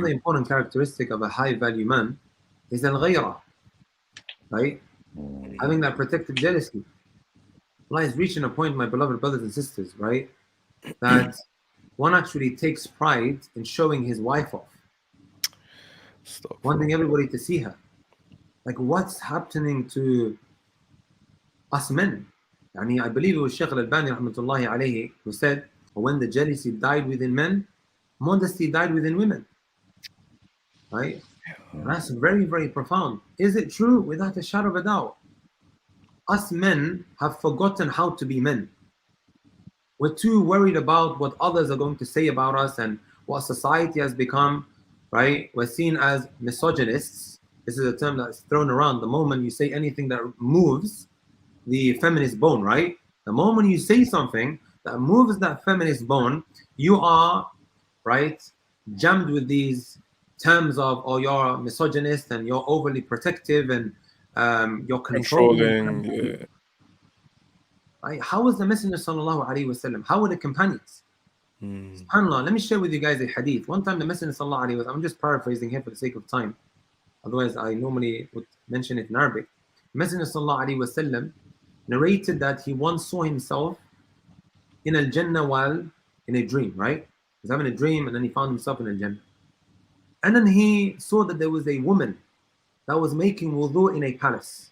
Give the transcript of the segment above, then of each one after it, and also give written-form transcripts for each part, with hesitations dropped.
Another important characteristic of a high-value man is al-ghayra, right? Having that protective jealousy. Allah is reaching a point, my beloved brothers and sisters, right? That one actually takes pride in showing his wife off, wanting everybody to see her. Like, what's happening to us men? I believe it was Shaykh al-Albani rahmatullahi alayhi who said, when the jealousy died within men, modesty died within women. Right? And that's very, very profound. Is it true? Without a shadow of a doubt. Us men have forgotten how to be men. We're too worried about what others are going to say about us and what society has become, right? We're seen as misogynists. This is a term that's thrown around. The moment you say anything that moves the feminist bone, right? The moment you say something that moves that feminist bone, you are, right, jammed with these terms of, oh, you're a misogynist and you're overly protective and you're controlling. Right? How was the Messenger sallallahu alaihi wasallam? How were the companions? SubhanAllah, let me share with you guys a hadith. One time the Messenger sallallahu alaihi wasallam, I'm just paraphrasing here for the sake of time. Otherwise, I normally would mention it in Arabic. The Messenger sallallahu alaihi wasallam narrated that he once saw himself in Al-Jannah while in a dream, right? He was having a dream and then he found himself in Al-Jannah. And then he saw that there was a woman that was making wudu in a palace.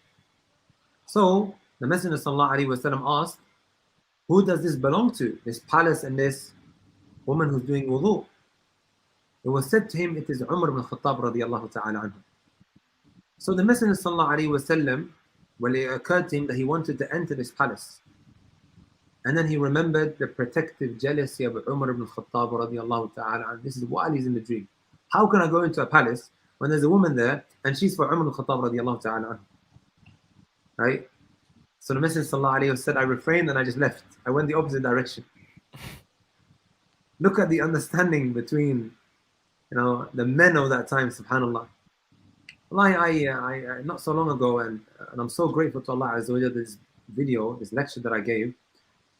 So the Messenger ﷺ asked, who does this belong to? This palace and this woman who's doing wudu? It was said to him, it is Umar ibn Khattab radiyallahu ta'ala anhu. So the Messenger ﷺ, well, it occurred to him that he wanted to enter this palace. And then he remembered the protective jealousy of Umar ibn Khattab radiyallahu ta'ala anhu. This is while he's in the dream. How can I go into a palace when there's a woman there and she's for Umar ibn Khattab radiyallahu ta'ala anhu? Right? So the Messenger sallallahu alayhi wa said, I refrained and I just left. I went the opposite direction. Look at the understanding between, the men of that time, subhanAllah. I not so long ago, and I'm so grateful to Allah Azza wa Jalla, this video, this lecture that I gave,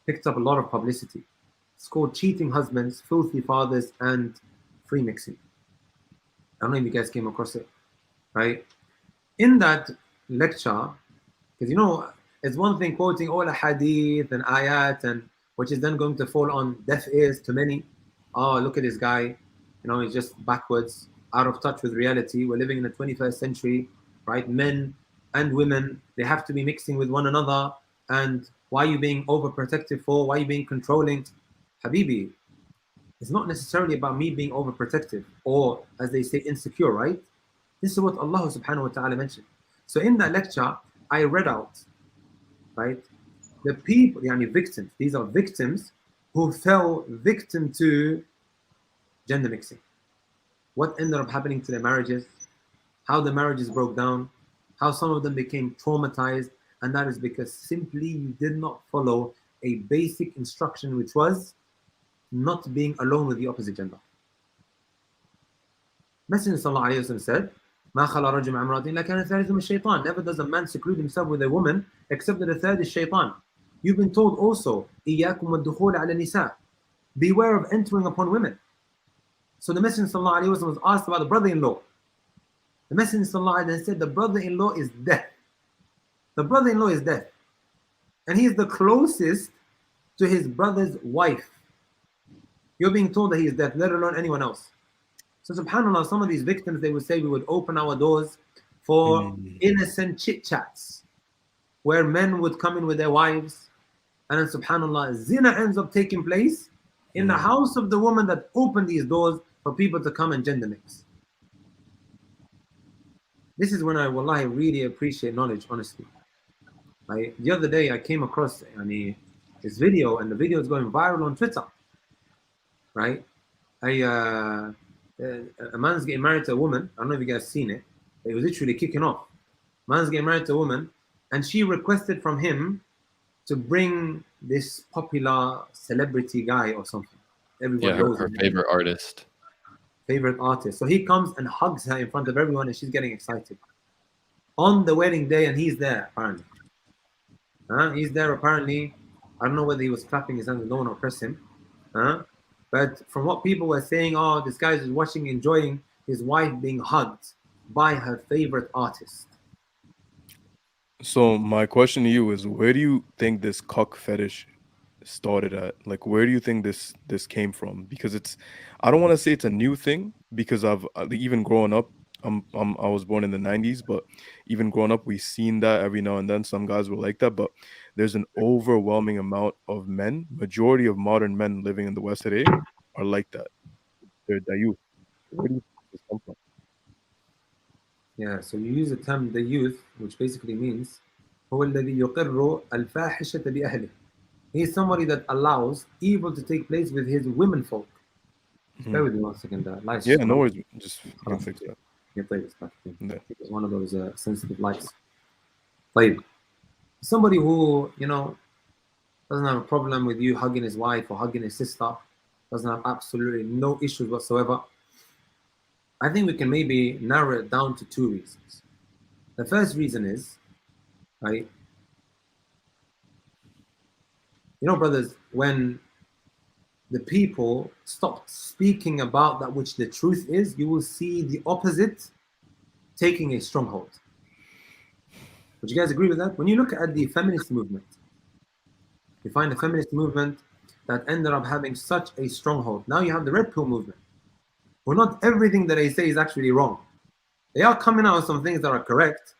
picked up a lot of publicity. It's called Cheating Husbands, Filthy Fathers, and Free Mixing. I don't know if you guys came across it, right? In that lecture, because it's one thing quoting all the hadith and ayat, and which is then going to fall on deaf ears to many. Oh, look at this guy, he's just backwards, out of touch with reality. We're living in the 21st century, right? Men and women, they have to be mixing with one another. And why are you being overprotective for? Why are you being controlling? Habibi, it's not necessarily about me being overprotective or, as they say, insecure, right? This is what Allah subhanahu wa ta'ala mentioned. So in that lecture, I read out, right, the people, victims. These are victims who fell victim to gender mixing. What ended up happening to their marriages, how the marriages broke down, how some of them became traumatized, and that is because simply you did not follow a basic instruction, which was not being alone with the opposite gender. Messenger sallallahu alayhi wa sallam said, مَا خَلَى رَجُلٌ مَعَ امْرَأَةٍ إِلَّا كَانَ الثَّالِثُ مِنَ الشَّيْطَانِ. Never does a man seclude himself with a woman except that the third is shaitan. You've been told also, إِيَّاكُمْ وَالدُّخُولَ عَلَى النِّسَاءِ. Beware of entering upon women. So the Messenger sallallahu alayhi wa sallam was asked about the brother-in-law. The Messenger sallallahu alayhi wa sallam said, the brother-in-law is death. The brother-in-law is death. And he is the closest to his brother's wife. You're being told that he is death, let alone anyone else. So subhanAllah, some of these victims, they would say we would open our doors for innocent chit-chats, where men would come in with their wives, and then subhanAllah, zina ends up taking place in the house of the woman that opened these doors for people to come and gender mix. This is when I wallahi really appreciate knowledge, honestly. The other day I came across this video, and the video is going viral on Twitter. Right? A man's getting married to a woman. I don't know if you guys seen it. It was literally kicking off. Man's getting married to a woman, and she requested from him to bring this popular celebrity guy or something. Everyone knows her favorite artist. Favorite artist. So he comes and hugs her in front of everyone, and she's getting excited. On the wedding day, and he's there apparently. He's there apparently. I don't know whether he was clapping his hands, no one oppressed him. But from what people were saying, oh, this guy is watching, enjoying his wife being hugged by her favorite artist. So my question to you is, where do you think this cuck fetish started at? Like, where do you think this came from? Because I don't want to say it's a new thing, because I've even growing up, I was born in the 90s, but even growing up, we've seen that every now and then. Some guys were like that, but there's an overwhelming amount of men, majority of modern men living in the West today are like that. They're youth. Where do you think this come from? Yeah, so you use the term the youth, which basically means هو الذي يقر الفاحشة بأهله. He is somebody that allows evil to take place with his women folk. Just bear Mhm. with me 1 second. Lights Yeah, just no gone off. worries. Just you can خلاص fix okay. that. Yeah, طيب, it's back again. Yeah. I think it's one of those sensitive lights. طيب. Somebody who, doesn't have a problem with you hugging his wife or hugging his sister, doesn't have absolutely no issues whatsoever. I think we can maybe narrow it down to 2 reasons. The first reason is, right, brothers, when the people stop speaking about that which the truth is, you will see the opposite taking a stronghold. Would you guys agree with that? When you look at the feminist movement, you find the feminist movement that ended up having such a stronghold. Now you have the red pill movement. Well, not everything that they say is actually wrong. They are coming out with some things that are correct,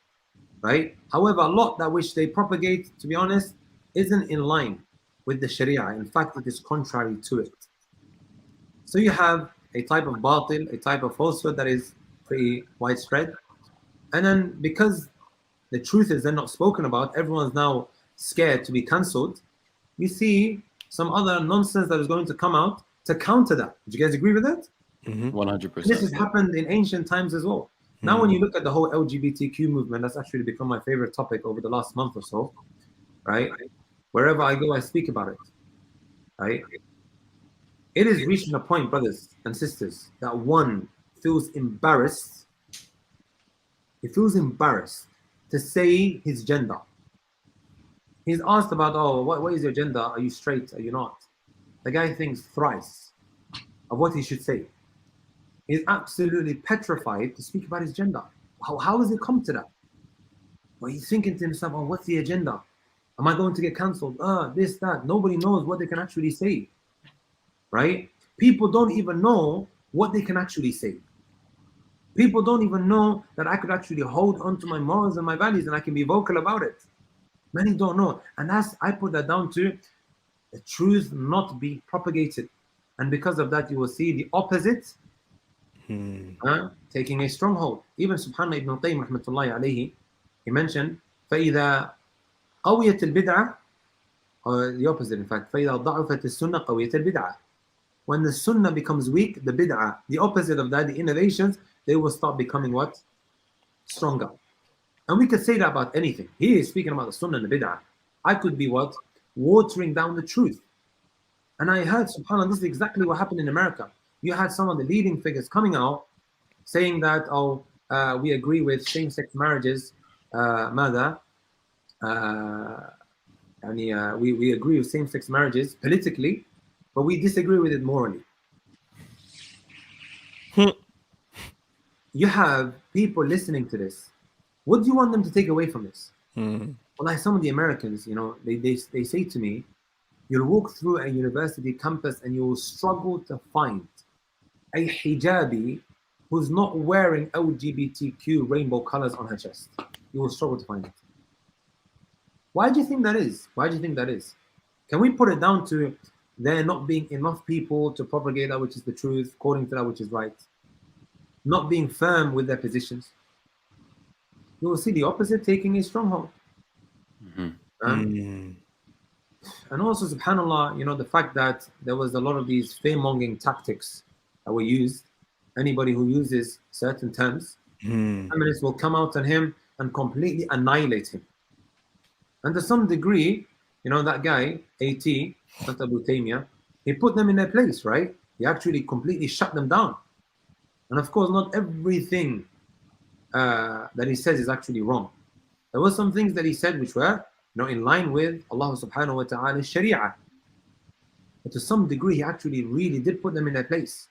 right? However, a lot that which they propagate, to be honest, isn't in line with the Sharia. In fact, it is contrary to it. So you have a type of batil, a type of falsehood that is pretty widespread. And then because the truth is then not spoken about, everyone's now scared to be cancelled. You see some other nonsense that is going to come out to counter that. Do you guys agree with that? 100%. This has happened in ancient times as well. Now, when you look at the whole LGBTQ movement, that's actually become my favorite topic over the last month or so, right? Wherever I go, I speak about it, right? It is reaching a point, brothers and sisters, that one feels embarrassed. He feels embarrassed to say his gender. He's asked about, oh, what is your gender? Are you straight? Are you not? The guy thinks thrice of what he should say. He's absolutely petrified to speak about his gender. How has it come to that? Well, he's thinking to himself, oh, what's the agenda? Am I going to get cancelled? This, that. Nobody knows what they can actually say, right? People don't even know what they can actually say. People don't even know that I could actually hold on to my morals and my values and I can be vocal about it. Many don't know. And I put that down to the truth not being propagated. And because of that, you will see the opposite taking a stronghold. Even Subhanallah Ibn Qayyim rahmatullahi alayhi, he mentioned, فَإِذَا قَوِيَتِ الْبِدْعَةِ, or the opposite in fact, فَإِذَا ضَعُفَتِ السُنَّةِ قَوِيَتِ الْبِدْعَةِ. When the sunnah becomes weak, the bid'ah, the opposite of that, the innovations, they will start becoming what? Stronger. And we could say that about anything. He is speaking about the sunnah and the bid'ah. I could be what? Watering down the truth. And I heard, subhanAllah, this is exactly what happened in America. You had some of the leading figures coming out saying that, we agree with same-sex marriages. ماذا? We agree with same-sex marriages politically, but we disagree with it morally. You have people listening to this. What do you want them to take away from this? Well, like some of the Americans, they say to me, you'll walk through a university campus and you will struggle to find a hijabi who's not wearing LGBTQ rainbow colors on her chest. You will struggle to find it. Why do you think that is? Why do you think that is? Can we put it down to there not being enough people to propagate that which is the truth, according to that which is right? Not being firm with their positions? You will see the opposite taking a stronghold. And also, subhanAllah, the fact that there was a lot of these fear-mongering tactics that were used. Anybody who uses certain terms, feminists will come out on him and completely annihilate him. And to some degree, that guy, Tate, Taymiyyah, he put them in their place, right? He actually completely shut them down. And of course, not everything that he says is actually wrong. There were some things that he said which were in line with Allah subhanahu wa ta'ala's sharia. But to some degree, he actually really did put them in their place.